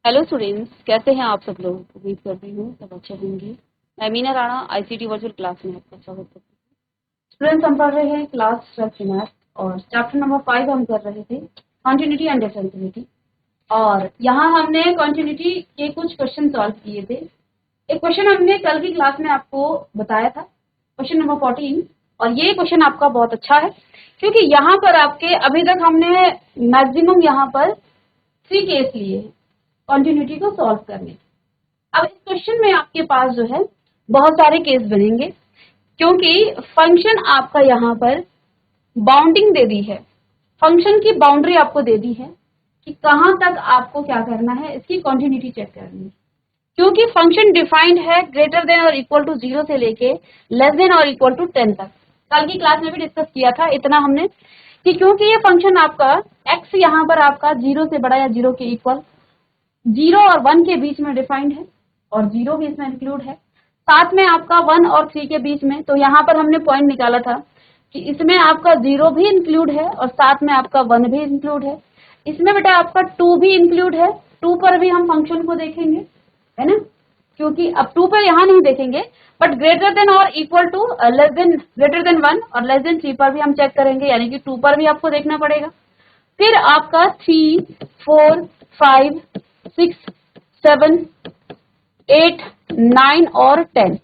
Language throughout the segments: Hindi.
हेलो स्टूडेंट्स, कैसे हैं आप सब लोग। उम्मीद कर रही हूँ सब अच्छे होंगे। मैं Meena Rana ICT virtual class में आपका स्वागत करती हूँ। स्टूडेंट्स, हम पढ़ रहे हैं क्लास 12 मैथ और चैप्टर नंबर 5 हम कर रहे थे कॉन्टिन्यूटी एंड डिफरेंशिएबिलिटी। और यहाँ हमने कॉन्टिन्यूटी के कुछ क्वेश्चन सॉल्व किए थे। एक क्वेश्चन हमने कल की क्लास में आपको बताया था, क्वेश्चन नंबर 14। और ये क्वेश्चन आपका बहुत अच्छा है क्योंकि यहाँ पर आपके अभी तक हमने मैक्सिमम यहाँ पर 3 केस लिए कॉन्टिन्यूटी को सॉल्व करने। अब इस क्वेश्चन में आपके पास जो है बहुत सारे केस बनेंगे क्योंकि फंक्शन आपका यहाँ पर बाउंडिंग दे दी है, फंक्शन की बाउंड्री आपको दे दी है कि कहां तक आपको क्या करना है, इसकी कॉन्टिन्यूटी चेक करनी है। क्योंकि फंक्शन डिफाइंड है ग्रेटर देन और इक्वल टू 0 से लेके लेस देन और इक्वल टू 10 तक। कल की क्लास में भी डिस्कस किया था इतना हमने कि क्योंकि ये फंक्शन आपका x यहाँ पर आपका 0 से बड़ा या 0 के इक्वल 0 और 1 के बीच में डिफाइंड है और 0 भी इसमें इंक्लूड है, साथ में आपका 1 और 3 के बीच में। तो यहाँ पर हमने पॉइंट निकाला था कि इसमें आपका 0 भी इंक्लूड है और साथ में आपका 1 भी इंक्लूड है। इसमें बेटा आपका 2 भी इंक्लूड है, 2 पर भी हम फंक्शन को देखेंगे, है ना। क्योंकि अब 2 पर यहाँ नहीं देखेंगे, बट ग्रेटर देन और equal to less than greater than 1 और लेस देन 3 पर भी हम चेक करेंगे, यानी कि 2 पर भी आपको देखना पड़ेगा। फिर आपका 3, 4, 5, 6, 7, 8, 9 और 10,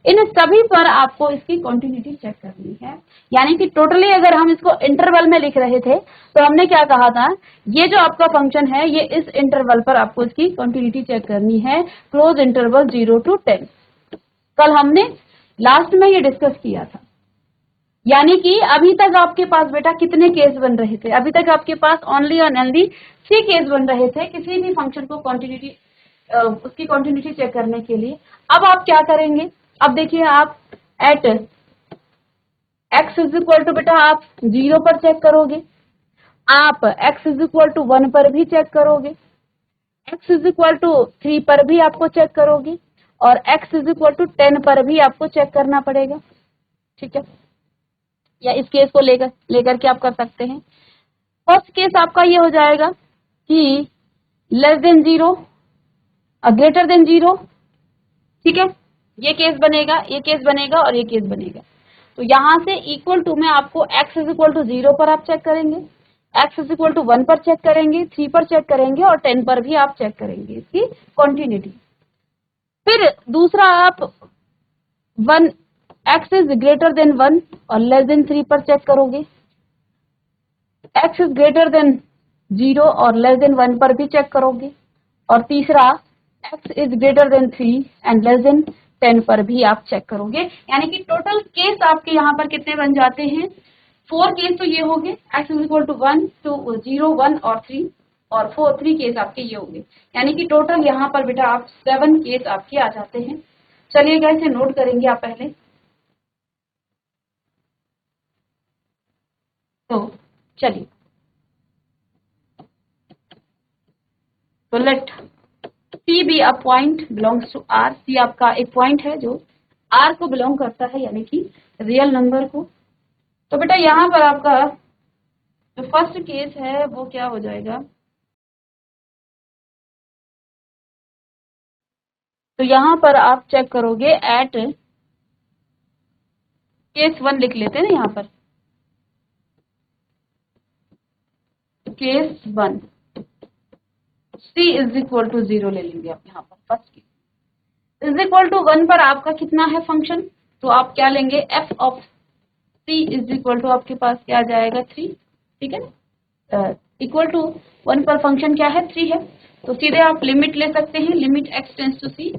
इन सभी पर आपको इसकी कॉन्टिन्यूटी चेक करनी है। यानी कि टोटली अगर हम इसको इंटरवल में लिख रहे थे तो हमने क्या कहा था, ये जो आपका फंक्शन है ये इस इंटरवल पर आपको इसकी कॉन्टिन्यूटी चेक करनी है, क्लोज इंटरवल 0 to 10। कल हमने लास्ट में ये डिस्कस किया था। यानी कि अभी तक आपके पास बेटा कितने केस बन रहे थे, अभी तक आपके पास ओनली और ओनली 3 केस बन रहे थे किसी भी फंक्शन को कॉन्टिन्यूटी उसकी कॉन्टिन्यूटी चेक करने के लिए। अब आप क्या करेंगे, अब देखिए आप at x is equal to बेटा आप 0 पर चेक करोगे, आप x इज इक्वल टू 1 पर भी चेक करोगे, x इज इक्वल टू 3 पर भी आपको चेक करोगे और x इज इक्वल टू 10 पर भी आपको चेक करना पड़ेगा। ठीक है, या इस केस को लेकर लेकर के आप कर सकते हैं। फर्स्ट केस आपका ये हो जाएगा कि लेस देन 0 और ग्रेटर देन 0। ठीक है, ये केस बनेगा, ये केस बनेगा और ये केस बनेगा। तो यहां से इक्वल टू में आपको x इज इक्वल टू 0 पर आप चेक करेंगे, x इज इक्वल टू 1 पर चेक करेंगे, 3 पर चेक करेंगे और 10 पर भी आप चेक करेंगे इसकी कॉन्टिन्यूटी। फिर दूसरा आप 1 x इज ग्रेटर देन 1 और लेस देन 3 पर चेक करोगे, x इज ग्रेटर देन 0 और लेस देन 1 पर भी चेक करोगे और तीसरा x is greater then 3 and less then 10 पर भी आप चेक करोगे। यानी कि टोटल केस आपके यहाँ पर कितने बन जाते हैं, 4 केस तो ये हो गए, x is equal to 1 to 0, 1 और 3 और 3 केस आपके ये होंगे। यानी कि टोटल यहाँ पर बेटा आप 7 केस आपके आ जाते हैं। चलिएगा इसे नोट करेंगे आप पहले। तो चलिए, तो लेट C भी a point belongs to R। C आपका एक पॉइंट है जो R को बिलोंग करता है, यानी कि रियल नंबर को। तो बेटा यहाँ पर आपका जो फर्स्ट केस है वो क्या हो जाएगा, तो यहाँ पर आप चेक करोगे एट केस 1 लिख लेते हैं ना यहाँ पर, case 1 C is equal to 0 ले लेंगे आप यहाँ पर। First case is equal to 1 पर आपका कितना है फंक्शन, तो आप क्या लेंगे f of C is equal to आपके पास क्या आ जाएगा 3। ठीक है ना, इक्वल टू 1 पर फंक्शन क्या है 3 है, तो सीधे आप लिमिट ले सकते हैं, limit x tends to C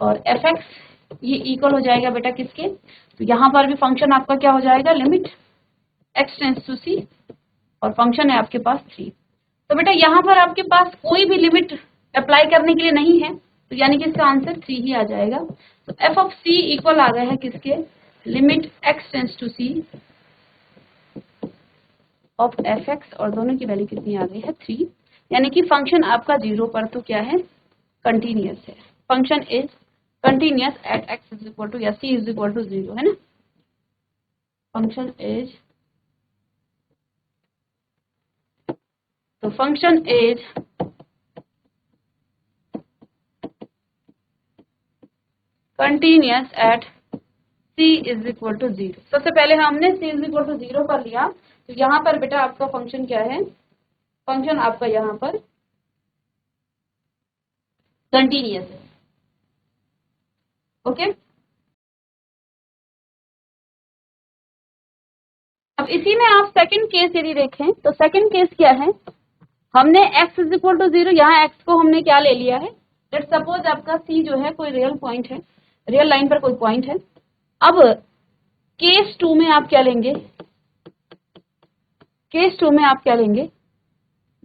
और fx ये इक्वल हो जाएगा बेटा किसके, तो यहाँ पर भी फंक्शन आपका क्या हो जाएगा, limit x tends to C और फंक्शन है आपके पास 3। तो बेटा यहाँ पर आपके पास कोई भी लिमिट अप्लाई करने के लिए नहीं है, तो यानी कि इसका आंसर 3 ही आ जाएगा। तो f ऑफ C इक्वल आ गया है किसके, limit x tends to C of fx और दोनों की वैल्यू कितनी आ गई है 3। यानी कि फंक्शन आपका 0 पर तो क्या है, कंटिन्यूअस है। Function is continuous at x is equal to या C इज इक्वल टू 0, है ना। फंक्शन इज, तो function is continuous at c is equal to 0। सबसे पहले हमने c इज इक्वल टू 0 कर लिया, तो यहाँ पर बेटा आपका फंक्शन क्या है, फंक्शन आपका यहाँ पर कंटिन्यूअस है। ओके, अब इसी में आप सेकंड केस यदि देखें तो सेकंड केस क्या है, हमने x इज इक्वल टू 0, यहाँ x को हमने क्या ले लिया है, लेट्स सपोज आपका c जो है कोई रियल पॉइंट है, रियल लाइन पर कोई पॉइंट है। अब केस 2 में आप क्या लेंगे, केस 2 में आप क्या लेंगे,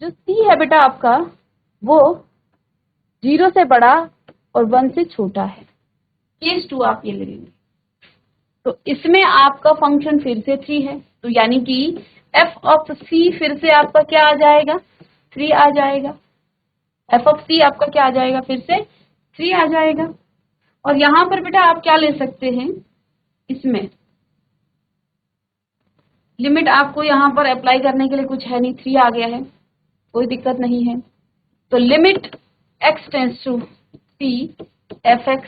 जो c है बेटा आपका वो 0 से बड़ा और 1 से छोटा है, केस 2 आप ये ले लेंगे। तो इसमें आपका फंक्शन फिर से 3 है, तो यानी कि f ऑफ c फिर से आपका क्या आ जाएगा, 3 आ जाएगा। f ऑफ c आपका क्या आ जाएगा, फिर से 3 आ जाएगा। और यहाँ पर बेटा आप क्या ले सकते हैं, इसमें लिमिट आपको यहाँ पर अप्लाई करने के लिए कुछ है नहीं, 3 आ गया है, कोई दिक्कत नहीं है। तो limit x tends to c fx,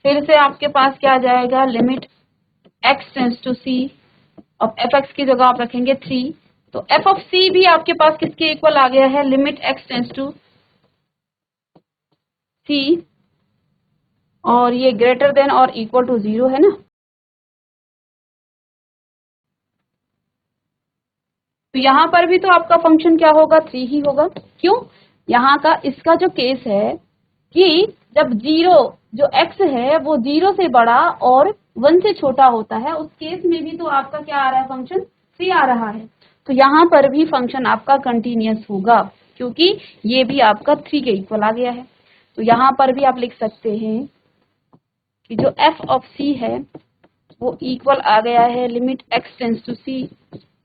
फिर से आपके पास क्या आ जाएगा, limit x tends to c, अब fx की जगह आप रखेंगे 3, तो f ऑफ c भी आपके पास किसके इक्वल आ गया है, limit x tends to c, और ये ग्रेटर देन और इक्वल टू 0 है ना। तो यहाँ पर भी तो आपका फंक्शन क्या होगा, 3 ही होगा। क्यों, यहाँ का इसका जो केस है कि जब 0 जो x है वो 0 से बड़ा और 1 से छोटा होता है, उस केस में भी तो आपका क्या आ रहा है, फंक्शन 3 आ रहा है। तो यहाँ पर भी फंक्शन आपका कंटिन्यूअस होगा, क्योंकि ये भी आपका 3 के इक्वल आ गया है। तो यहाँ पर भी आप लिख सकते हैं कि जो f ऑफ c है वो इक्वल आ गया है limit x tends to c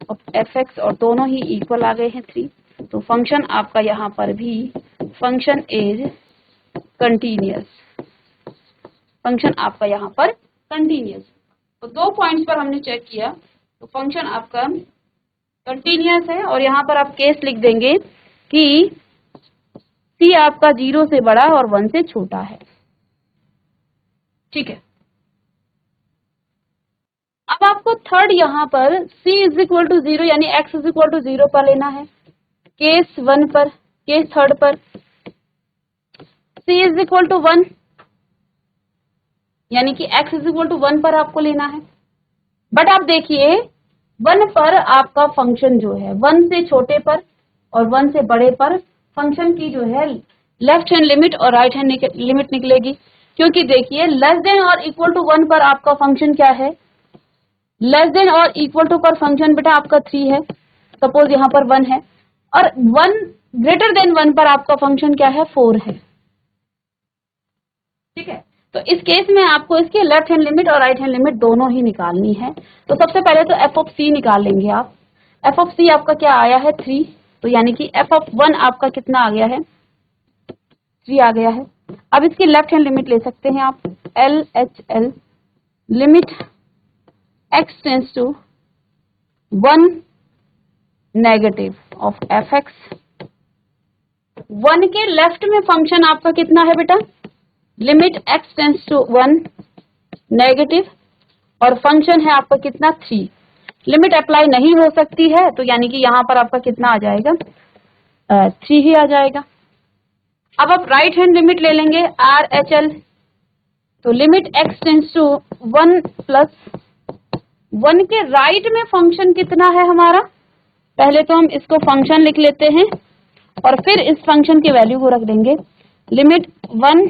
of fx, और दोनों ही इक्वल आ गए हैं 3। तो फंक्शन आपका यहाँ पर भी फंक्शन इज कंटिन्यूअस, फंक्शन आपका यहाँ पर कंटिन्यूअस। तो 2 पॉइंट्स पर हमने चेक किया, तो फंक्शन आपका कंटिन्यूअस है। और यहाँ पर आप केस लिख देंगे कि c आपका 0 से बड़ा और 1 से छोटा है। ठीक है, अब आपको थर्ड यहाँ पर c इज इक्वल टू 0 यानी x इज इक्वल टू 0 पर लेना है, केस 1 पर, केस थर्ड पर c इज इक्वल टू 1 यानी कि x इज इक्वल टू 1 पर आपको लेना है। बट आप देखिए 1 पर आपका फंक्शन जो है 1 से छोटे पर और 1 से बड़े पर फंक्शन की जो है लेफ्ट हैंड लिमिट और राइट हैंड लिमिट निकलेगी, क्योंकि देखिए लेस देन और इक्वल टू 1 पर आपका फंक्शन क्या है, लेस देन और इक्वल टू पर फंक्शन बेटा आपका 3 है, सपोज यहाँ पर 1 है, और 1 ग्रेटर देन 1 पर आपका फंक्शन क्या है, 4 है। ठीक है, तो इस केस में आपको इसके लेफ्ट हैंड लिमिट और राइट हैंड लिमिट दोनों ही निकालनी है। तो सबसे पहले तो f ऑफ c निकाल लेंगे आप। f ऑफ c आपका क्या आया है, 3, तो यानी कि f ऑफ 1 आपका कितना आ गया है, 3 आ गया है। अब इसकी लेफ्ट हैंड लिमिट ले सकते हैं आप, LHL limit x tends to 1 negative of fx। 1 के लेफ्ट में फंक्शन आपका कितना है बेटा, limit x tends to 1 negative, और फंक्शन है आपका कितना, 3। लिमिट अप्लाई नहीं हो सकती है, तो यानी कि यहाँ पर आपका कितना आ जाएगा, 3 ही आ जाएगा। अब आप राइट हैंड लिमिट ले लेंगे RHL, तो limit x tends to 1 plus 1 के राइट में फंक्शन कितना है हमारा, पहले तो हम इसको फंक्शन लिख लेते हैं और फिर इस फंक्शन की वैल्यू को रख देंगे, limit 1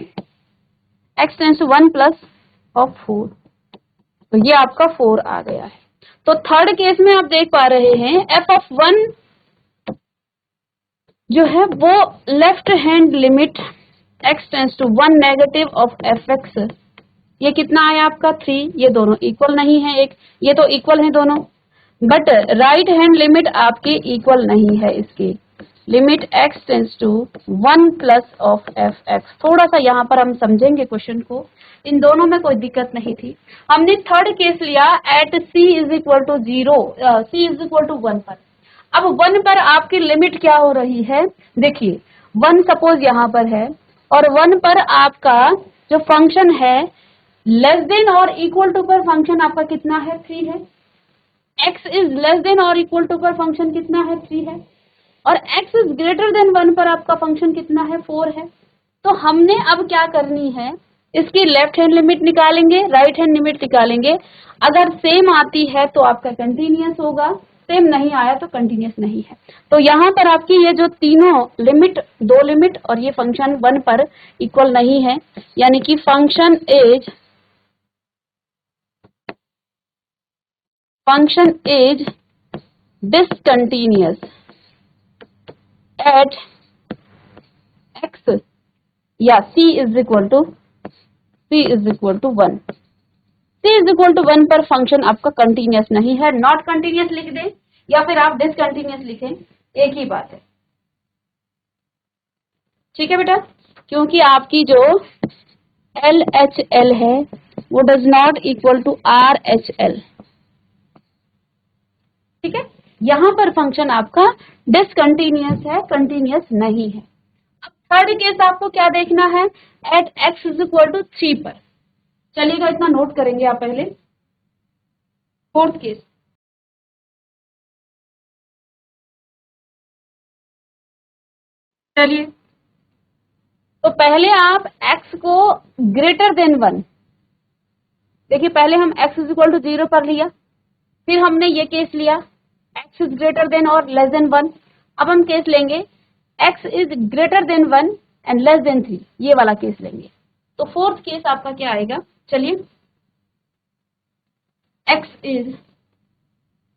x tends to 1 plus of 4, तो ये आपका 4 आ गया है। तो थर्ड केस में आप देख पा रहे हैं f ऑफ 1 जो है वो left hand limit x tends to 1 negative of fx, ये कितना आया आपका, 3। ये दोनों इक्वल नहीं है, एक ये तो इक्वल है दोनों, बट राइट हैंड लिमिट आपकी इक्वल नहीं है इसकी, limit x tends to 1 plus of fx। थोड़ा सा यहाँ पर हम समझेंगे क्वेश्चन को, इन दोनों में कोई दिक्कत नहीं थी। हमने थर्ड केस लिया at c is equal to 0, c is equal to 1 पर। अब 1 पर आपकी लिमिट क्या हो रही है, देखिए 1 सपोज यहाँ पर है और 1 पर आपका जो फंक्शन है लेस देन और इक्वल टू पर फंक्शन आपका कितना है, 3 है। x इज लेस देन और इक्वल टू पर फंक्शन कितना है, 3 है। और x इज ग्रेटर देन 1 पर आपका फंक्शन कितना है, 4 है। तो हमने अब क्या करनी है, इसकी लेफ्ट हैंड लिमिट निकालेंगे, राइट हैंड लिमिट निकालेंगे। अगर सेम आती है तो आपका कंटिन्यूअस होगा, सेम नहीं आया तो कंटिन्यूअस नहीं है। तो यहाँ पर आपकी ये जो तीनों लिमिट, 2 लिमिट और ये फंक्शन 1 पर इक्वल नहीं है, यानी कि function is discontinuous at x या c is equal to 1। c is equal to 1 पर फंक्शन आपका कंटिन्यूअस नहीं है, नॉट कंटिन्यूअस लिख दें या फिर आप डिसकंटिन्यूअस लिखें, एक ही बात है। ठीक है बेटा, क्योंकि आपकी जो LHL है वो does not equal to RHL। ठीक है, यहां पर फंक्शन आपका डिसकंटिन्यूअस है, कंटिन्यूअस नहीं है। अब थर्ड केस आपको क्या देखना है, at x is equal to 3 पर। चलिएगा, इतना नोट करेंगे आप पहले। फोर्थ केस, चलिए तो पहले आप x को ग्रेटर देन 1, देखिए पहले हम x इज इक्वल टू 0 पर लिया, फिर हमने ये केस लिया x इज ग्रेटर देन और लेस देन 1। अब हम केस लेंगे x is greater than 1 and less than 3, ये वाला केस लेंगे। तो फोर्थ केस आपका क्या आएगा, चलिए x is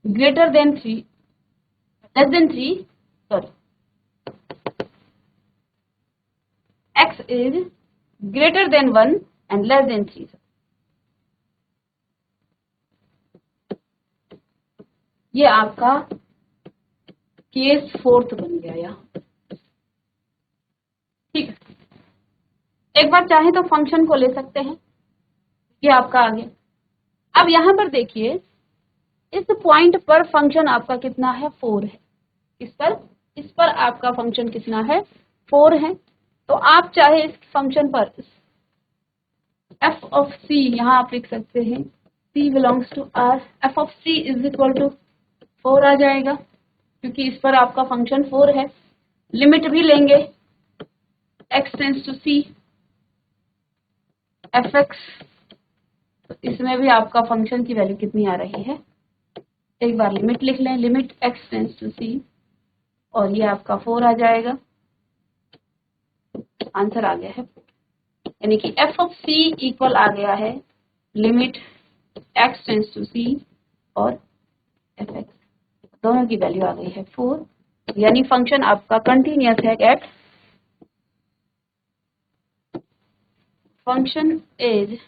greater then 3, less than 3, sorry, x is greater than 1 and less than 3। ये आपका केस फोर्थ बन गया यहाँ। ठीक है, एक बार चाहे तो फंक्शन को ले सकते हैं, ये आपका आ गया। अब यहाँ पर देखिए, इस पॉइंट पर फंक्शन आपका कितना है, 4 है। इस पर आपका फंक्शन कितना है, 4 है। तो आप चाहे इस फंक्शन पर f ऑफ c यहाँ आप लिख सकते हैं, c belongs to r, f of c is equal to 4 आ जाएगा, क्योंकि इस पर आपका फंक्शन 4 है। लिमिट भी लेंगे, x tends to c fx, तो इसमें भी आपका फंक्शन की वैल्यू कितनी आ रही है, एक बार लिमिट लिख लें, limit x tends to c, और ये आपका 4 आ जाएगा। आंसर आ गया है, यानी कि f ऑफ c इक्वल आ गया है limit x tends to c और fx, दोनों की वैल्यू आ गई है 4, यानी फंक्शन आपका कंटिन्यूअस है at function is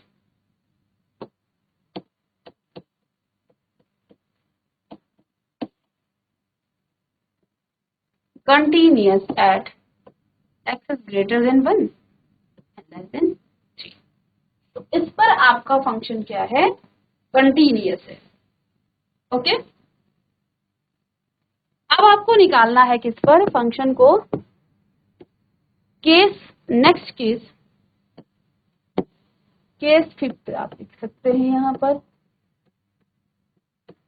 continuous at x is greater than 1 and less than 3। तो इस पर आपका फंक्शन क्या है, कंटिन्यूअस है। ओके, अब आपको निकालना है किस पर, फंक्शन को केस, नेक्स्ट केस फिफ्थ आप लिख सकते हैं यहाँ पर।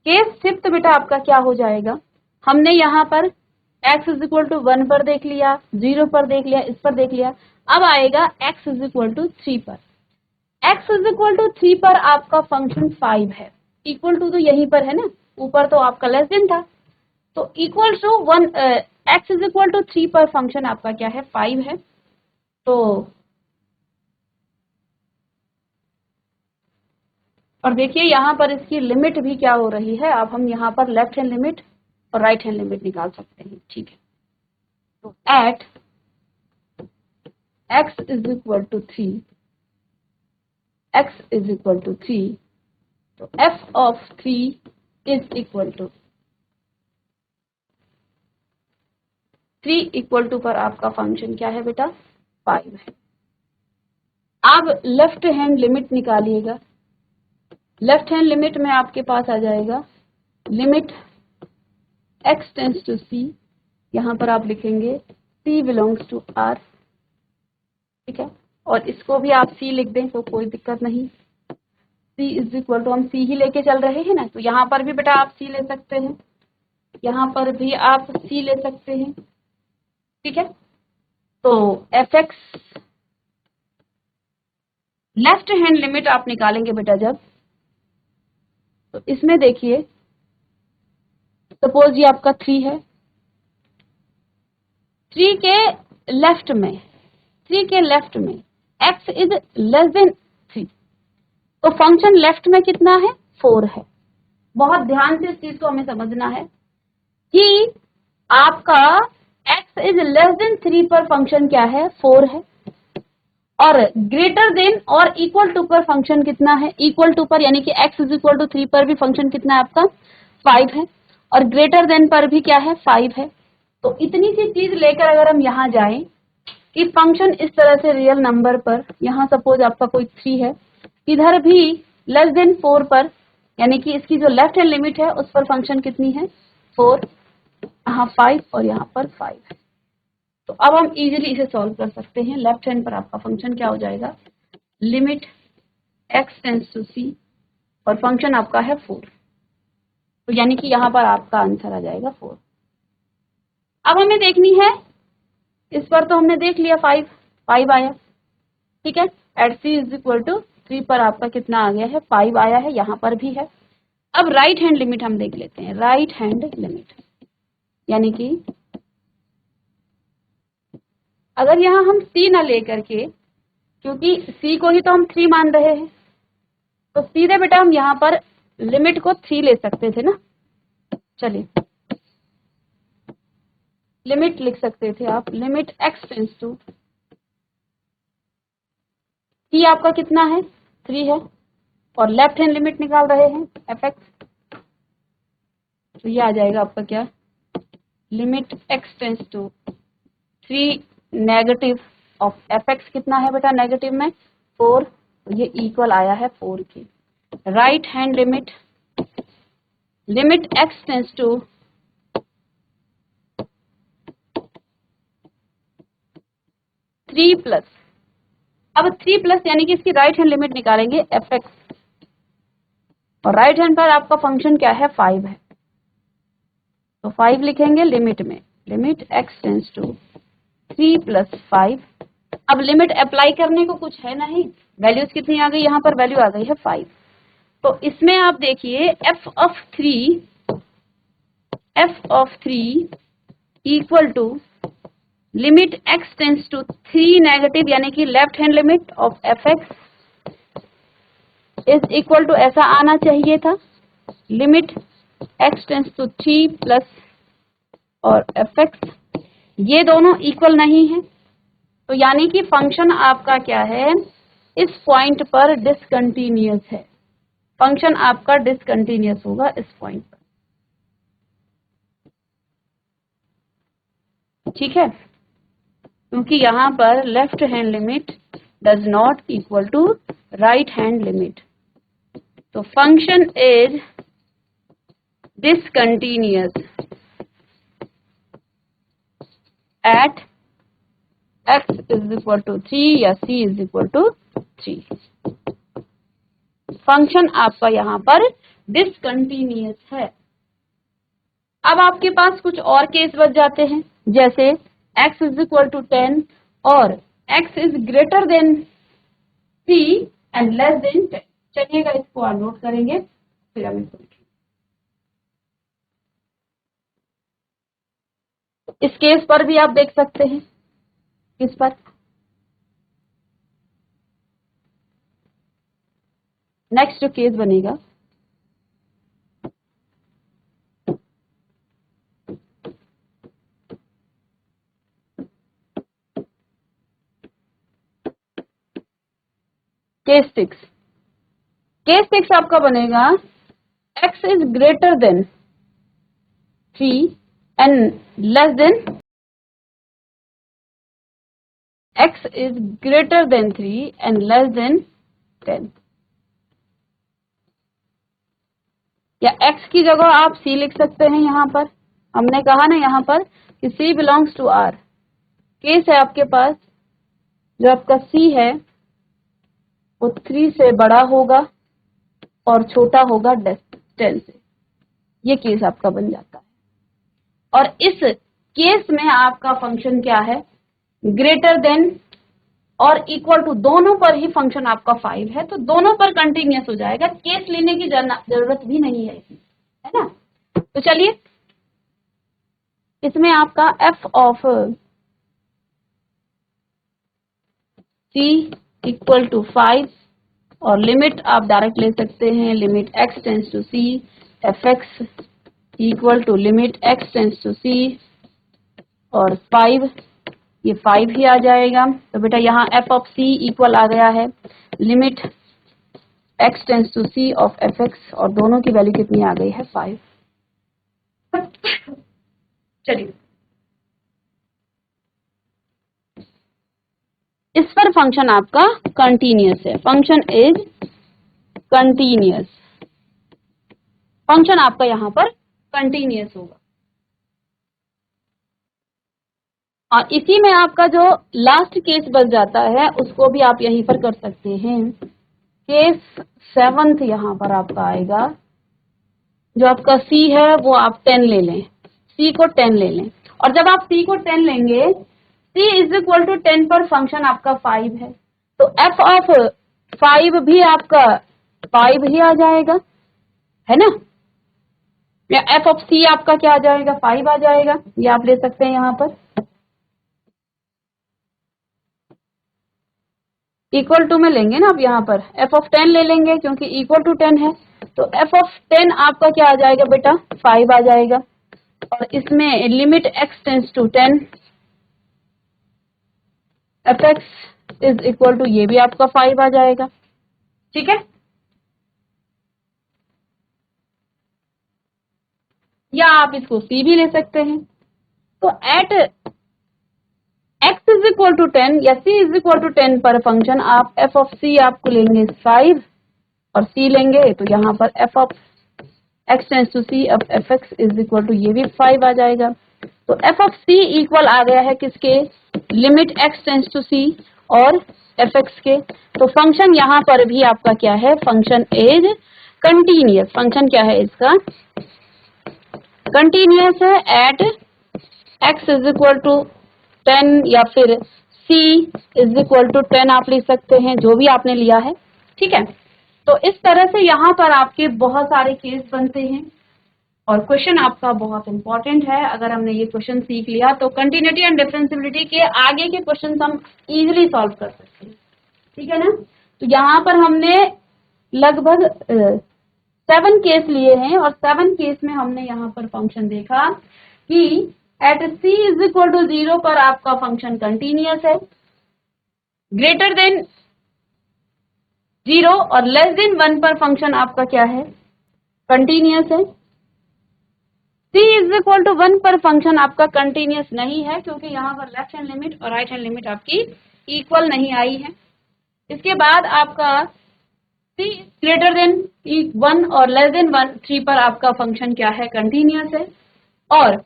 केस फिफ्थ बेटा आपका क्या हो जाएगा, हमने यहाँ पर x इज इक्वल टू 1 पर देख लिया, 0 पर देख लिया, इस पर देख लिया। अब आएगा x इज इक्वल टू 3 पर। x इज इक्वल टू 3 पर आपका फंक्शन 5 है, इक्वल टू तो यहीं पर है ना, ऊपर तो आपका लेस देन था, तो equal to 1, x is equal to 3 पर फंक्शन आपका क्या है, 5 है। तो और देखिए यहाँ पर इसकी लिमिट भी क्या हो रही है, अब हम यहाँ पर लेफ्ट हैंड लिमिट और राइट हैंड लिमिट निकाल सकते हैं। ठीक है, तो at x is equal to 3, x is equal to 3, तो f of 3 is equal to 3 equal to पर आपका फंक्शन क्या है बेटा, 5 है। अब लेफ्ट हैंड लिमिट निकालिएगा, लेफ्ट हैंड लिमिट में आपके पास आ जाएगा limit x tends to c, यहाँ पर आप लिखेंगे c बिलोंग्स टू r। ठीक है, और इसको भी आप सी लिख दें तो कोई दिक्कत नहीं। सी इज इक्वल टू, हम सी ही लेके चल रहे हैं ना, तो यहाँ पर भी बेटा आप सी ले सकते हैं, यहाँ पर भी आप सी ले सकते हैं, ठीक है। तो F x left hand limit आप निकालेंगे बेटा जब, तो इसमें देखिए सपोज ये आपका 3 है, 3 के लेफ्ट में, 3 के लेफ्ट में x इज लेस देन 3, तो फंक्शन लेफ्ट में कितना है, 4 है। बहुत ध्यान से इस चीज को हमें समझना है कि आपका x इज लेस देन 3 पर फंक्शन क्या है, 4 है, और ग्रेटर देन और इक्वल टू पर फंक्शन कितना है, इक्वल टू पर यानी कि x इज इक्वल टू 3 पर भी फंक्शन कितना है आपका, 5 है, और ग्रेटर देन पर भी क्या है, 5 है। तो इतनी सी चीज लेकर अगर हम यहाँ जाएं कि फंक्शन इस तरह से रियल नंबर पर, यहाँ सपोज आपका कोई 3 है, इधर भी लेस देन 4 पर, यानी कि इसकी जो लेफ्ट हैंड लिमिट है उस पर फंक्शन कितनी है, 4, यहाँ 5 और यहाँ पर 5 है। तो अब हम इजीली इसे सॉल्व कर सकते हैं। लेफ्ट हैंड पर आपका फंक्शन क्या हो जाएगा, limit x tends to c, और फंक्शन आपका है 4, तो यानी कि यहाँ पर आपका आंसर आ जाएगा 4। अब हमें देखनी है, इस पर तो हमने देख लिया 5 आया, ठीक है, at c is equal to 3 पर आपका कितना आ गया है, 5 आया है, यहाँ पर भी है। अब राइट हैंड लिमिट हम देख लेते हैं, राइट हैंड लिमिट यानी कि अगर यहाँ हम c ना लेकर के, क्योंकि c को ही तो हम 3 मान रहे हैं, तो सीधे बेटा हम यहाँ पर लिमिट को 3 ले सकते थे ना, चलिए लिमिट लिख सकते थे आप, limit x tends to c आपका कितना है, 3 है, और लेफ्ट हैंड लिमिट निकाल रहे हैं एफ एक्स, तो ये आ जाएगा आपका क्या, limit x tends to 3 negative of F X कितना है बेटा, नेगेटिव में 4, तो ये इक्वल आया है 4 की। Right hand limit, limit x tends to 3 plus, अब 3 प्लस यानी कि इसकी राइट हैंड लिमिट निकालेंगे एफ एक्स, और राइट हैंड पर आपका फंक्शन क्या है, 5 है, तो 5 लिखेंगे लिमिट में, limit x tends to 3 plus 5। अब लिमिट अप्लाई करने को कुछ है नहीं, वैल्यूज कितनी आ गई, यहाँ पर वैल्यू आ गई है 5, तो इसमें आप देखिए f of 3 equal to limit x tends to 3 negative यानी कि left hand limit of F X is equal to, ऐसा आना चाहिए था, limit x tends to 3 plus और एफ एक्स, ये दोनों इक्वल नहीं है, तो यानी कि फंक्शन आपका क्या है, इस पॉइंट पर डिसकंटिन्यूअस है, फंक्शन आपका डिसकंटिन्यूअस होगा इस पॉइंट पर, ठीक है, क्योंकि यहाँ पर left hand limit does not equal to right hand limit, तो function is discontinuous at x is equal to 3 या c is equal to 3, function आपका यहाँ पर डिसकंटिन्यूअस है। अब आपके पास कुछ और केस बच जाते हैं, जैसे x इज इक्वल टू 10 और x is greater then c and less then 10। चलिएगा इसको और नोट करेंगे, फिर हम इसको लिखेंगे। इस केस पर भी आप देख सकते हैं, किस पर, नेक्स्ट जो केस बनेगा, केस 6, केस 6 आपका बनेगा x is greater then 3 and less then, x is greater then 3 and less then 10, या x की जगह आप c लिख सकते हैं। यहाँ पर हमने कहा ना यहाँ पर कि c belongs to r, case है आपके पास जो आपका C है वो 3 से बड़ा होगा और छोटा होगा 10 से। ये केस आपका बन जाता है। और इस केस में आपका फंक्शन क्या है, ग्रेटर देन और इक्वल टू, दोनों पर ही फंक्शन आपका 5 है, तो दोनों पर कंटिन्यूअस हो जाएगा, केस लेने की जरूरत भी नहीं है इसमें, है ना। तो चलिए, इसमें आपका f of c equal to 5 और लिमिट आप डायरेक्ट ले सकते हैं, limit x tends to c F X equal to limit x tends to c और 5, ये 5 ही आ जाएगा। तो बेटा यहाँ f ऑफ c इक्वल आ गया है limit x tends to c of F X, और दोनों की वैल्यू कितनी आ गई है, 5। चलिए, इस पर फंक्शन आपका कंटिन्यूअस है, फंक्शन इज कंटिन्यूअस, फंक्शन आपका यहाँ पर कंटिन्यूअस होगा। और इसी में आपका जो लास्ट केस बच जाता है उसको भी आप यहीं पर कर सकते हैं। केस 7th यहाँ पर आपका आएगा, जो आपका C है वो आप 10 ले लें, C को 10 ले लें, और जब आप C को 10 लेंगे, C इज इक्वल टू 10 पर फंक्शन आपका 5 है, तो f ऑफ 5 भी आपका 5 ही आ जाएगा, है ना, या f ऑफ C आपका क्या आ जाएगा, 5 आ जाएगा, ये आप ले सकते हैं यहाँ पर। इक्वल टू में लेंगे ना आप, यहाँ पर f ऑफ 10 ले लेंगे क्योंकि इक्वल टू 10 है, तो f ऑफ 10 आपका क्या आ जाएगा बेटा, 5 आ जाएगा। और इसमें limit x tends to 10 F X is equal to, ये भी आपका 5 आ जाएगा, ठीक है। या आप इसको C भी ले सकते हैं। तो at x is equal to 10 या C इज इक्वल टू 10 पर फंक्शन आप f ऑफ C आपको लेंगे 5 और C लेंगे, तो यहाँ पर f of x tends to C of F X is equal to, ये भी 5 आ जाएगा। तो f ऑफ C इक्वल आ गया है किसके, limit x tends to C और एफ एक्स के। तो फंक्शन यहाँ पर भी आपका क्या है, फंक्शन इज कंटिन्यूअस, फंक्शन क्या है इसका, कंटिन्यूअस है at x is equal to 10 या फिर C इज इक्वल टू 10 आप लिख सकते हैं, जो भी आपने लिया है, ठीक है। तो इस तरह से यहाँ पर आपके बहुत सारे केस बनते हैं और क्वेश्चन आपका बहुत इंपॉर्टेंट है। अगर हमने ये क्वेश्चन सीख लिया तो कंटिन्यूटी एंड डिफरेंशियबिलिटी के आगे के क्वेश्चन हम इजीली सॉल्व कर सकते हैं, ठीक है ना। तो यहाँ पर हमने लगभग 7 केस लिए हैं और 7 केस में हमने यहाँ पर फंक्शन देखा कि at C is equal to 0 पर आपका फंक्शन कंटिन्यूअस है, ग्रेटर देन 0 और लेस देन 1 पर फंक्शन आपका क्या है, कंटिन्यूअस है। C इज इक्वल टू 1 पर फंक्शन आपका कंटिन्यूअस नहीं है क्योंकि यहाँ पर लेफ्ट हैंड लिमिट और राइट हैंड लिमिट आपकी इक्वल नहीं आई है। इसके बाद आपका C ग्रेटर देन 1 और लेस देन 1 3 पर आपका फंक्शन क्या है, कंटिन्यूअस है। और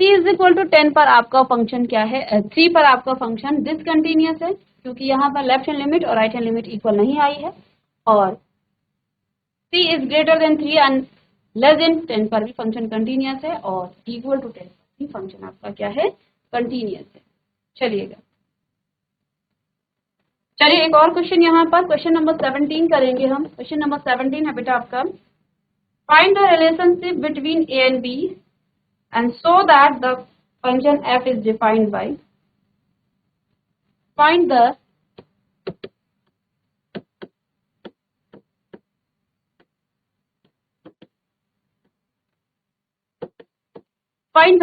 C इज इक्वल टू 10 पर आपका फंक्शन क्या है, 3 पर आपका फंक्शन डिसकंटिन्यूअस है क्योंकि यहाँ पर लेफ्ट हैंड लिमिट और राइट हैंड लिमिट इक्वल नहीं आई है। और C is greater then 3 and less then 10 पर भी फंक्शन कंटिन्यूअस है और इक्वल टू 10 पर भी फंक्शन आपका क्या है, कंटिन्यूअस है। चलिए एक और क्वेश्चन यहाँ पर, क्वेश्चन नंबर 17 करेंगे हम। क्वेश्चन नंबर 17 है बेटा आपका, find the relationship between A and B and so that the function f is defined by, find the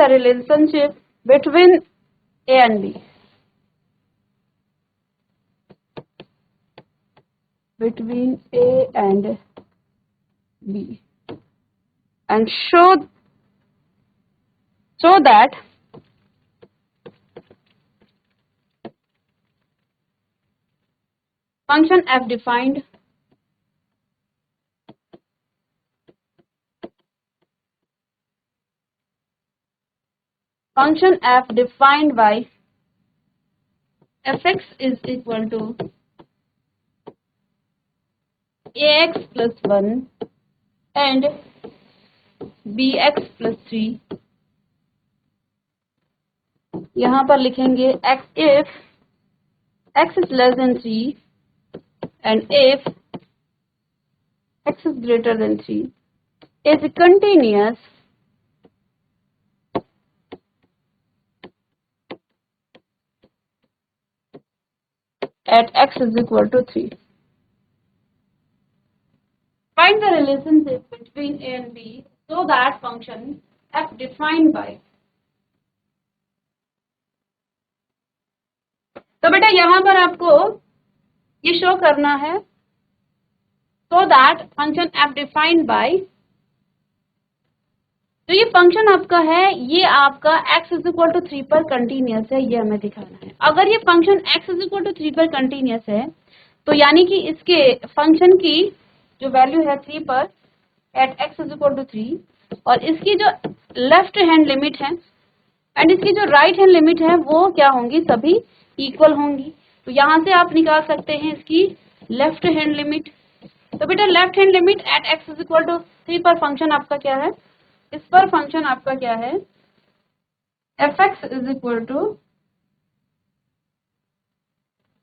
relationship between A and B, between A and B and show that function f defined by fx is equal to ax plus 1 and bx plus 3. यहाँ पर लिखेंगे x if x is less than 3 and if x is greater than 3 is continuous at x is equal to 3. Find the relationship between a and b so that function f defined by. तो बेटा यहाँ पर आपको ये शो करना है so that function f defined by. तो ये फंक्शन आपका है, ये आपका x इज इक्वल टू 3 पर कंटिन्यूस है, ये हमें दिखाना है. अगर ये function x is equal to 3 पर कंटिन्यूस है तो यानी कि इसके फंक्शन की जो वैल्यू है 3 पर at x is equal to 3 और इसकी जो लेफ्ट हैंड लिमिट है एंड इसकी जो राइट हैंड लिमिट है वो क्या होंगी, सभी इक्वल होंगी. तो यहाँ से आप निकाल सकते हैं इसकी लेफ्ट हैंड लिमिट. तो बेटा left hand limit at x is equal to 3 पर फंक्शन आपका क्या है, इस पर फंक्शन आपका क्या है, fx is equal to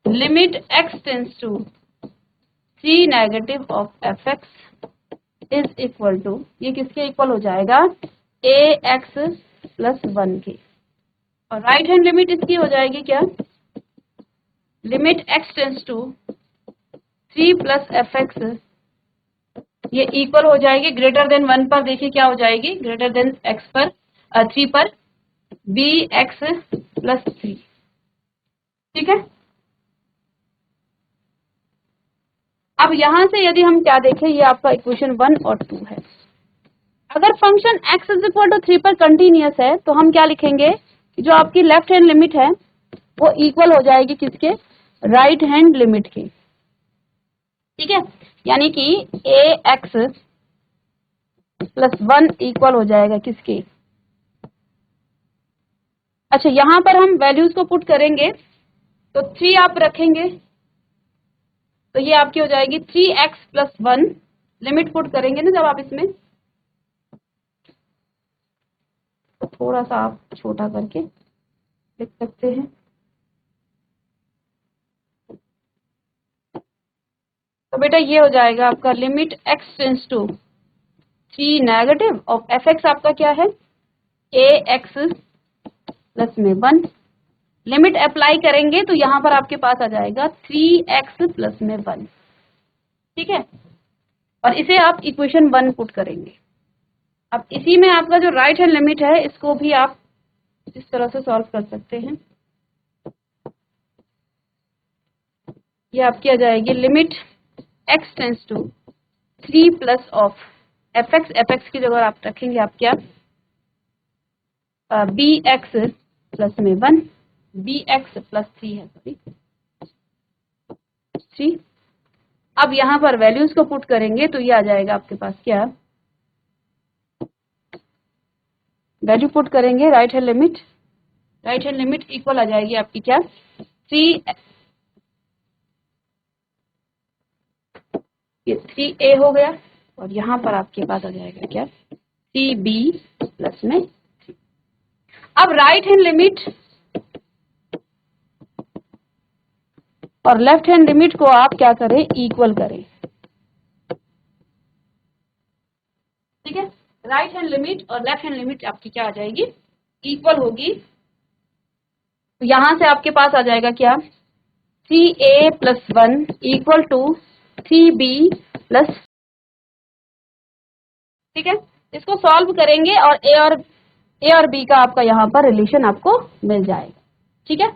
limit x tends to 3 negative of fx is equal to, ये किसके इक्वल हो जाएगा, ax प्लस 1 के. और राइट हैंड लिमिट इसकी हो जाएगी क्या, limit x tends to 3 plus fx, ये इक्वल हो जाएगी ग्रेटर देन 1 पर. देखिए क्या हो जाएगी, ग्रेटर देन x पर 3 पर bx प्लस 3. ठीक है. अब यहां से यदि हम क्या देखें, ये आपका इक्वेशन 1 और 2 है. अगर function x is equal to 3 पर कंटिन्यूस है तो हम क्या लिखेंगे, जो आपकी लेफ्ट हैंड लिमिट है वो इक्वल हो जाएगी किसके, राइट हैंड लिमिट के. ठीक है, यानी कि ax प्लस 1 इक्वल हो जाएगा किसके. अच्छा, यहां पर हम वैल्यूज को पुट करेंगे तो 3 आप रखेंगे तो ये आपकी हो जाएगी 3x प्लस 1. लिमिट पुट करेंगे ना जब आप इसमें, तो थोड़ा सा आप छोटा करके लिख सकते हैं. तो बेटा ये हो जाएगा आपका limit x tends to 3 negative of fx आपका क्या है, ax प्लस में 1. लिमिट अप्लाई करेंगे तो यहाँ पर आपके पास आ जाएगा 3x प्लस में 1. ठीक है, और इसे आप इक्वेशन 1 पुट करेंगे. अब इसी में आपका जो राइट हैंड लिमिट है इसको भी आप इस तरह से सॉल्व कर सकते हैं. ये आपकी आ जाएगी limit x tends to 3 plus of fx की जगह आप रखेंगे आप क्या, bx प्लस में 1, bx प्लस 3 है, सॉरी 3. अब यहाँ पर वैल्यूज को पुट करेंगे तो ये आ जाएगा आपके पास क्या, वैल्यू पुट करेंगे राइट हैंड लिमिट इक्वल आ जाएगी आपकी क्या, 3, ये 3a हो गया और यहाँ पर आपके पास आ जाएगा क्या, 3b प्लस में 3. अब राइट हैंड लिमिट और लेफ्ट हैंड लिमिट को आप क्या करें, इक्वल करें. ठीक है, राइट हैंड लिमिट और लेफ्ट हैंड लिमिट आपकी क्या आ जाएगी, इक्वल होगी. तो यहां से आपके पास आ जाएगा क्या, 3a plus 1 equal to 3b plus. ठीक है, इसको सॉल्व करेंगे और a और b का आपका यहाँ पर रिलेशन आपको मिल जाएगा. ठीक है,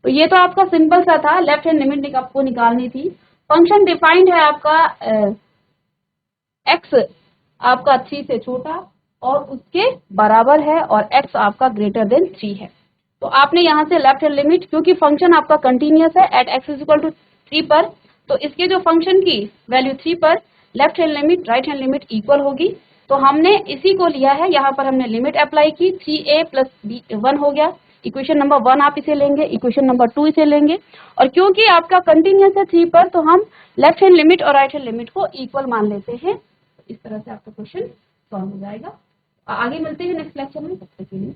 तो ये तो आपका सिंपल सा था, लेफ्ट हैंड लिमिट आपको निकालनी थी. फंक्शन डिफाइंड है आपका x आपका 3 से छोटा और उसके बराबर है और x आपका ग्रेटर देन 3 है. तो आपने यहाँ से लेफ्ट हैंड लिमिट, क्योंकि फंक्शन आपका कंटिन्यूस है at x is equal to 3 पर, तो इसके जो फंक्शन की वैल्यू 3 पर left hand limit right hand limit equal होगी. तो हमने इसी को लिया है, यहाँ पर हमने लिमिट अप्लाई की, 3a प्लस 1 हो गया इक्वेशन नंबर 1 आप इसे लेंगे, इक्वेशन नंबर 2 इसे लेंगे, और क्योंकि आपका कंटिन्यूअस है 3 पर, तो हम लेफ्ट हैंड लिमिट और राइट हैंड लिमिट को इक्वल मान लेते हैं। इस तरह से आपका क्वेश्चन सॉल्व हो जाएगा। आगे मिलते हैं नेक्स्ट लेक्चर में, तब तक के लिए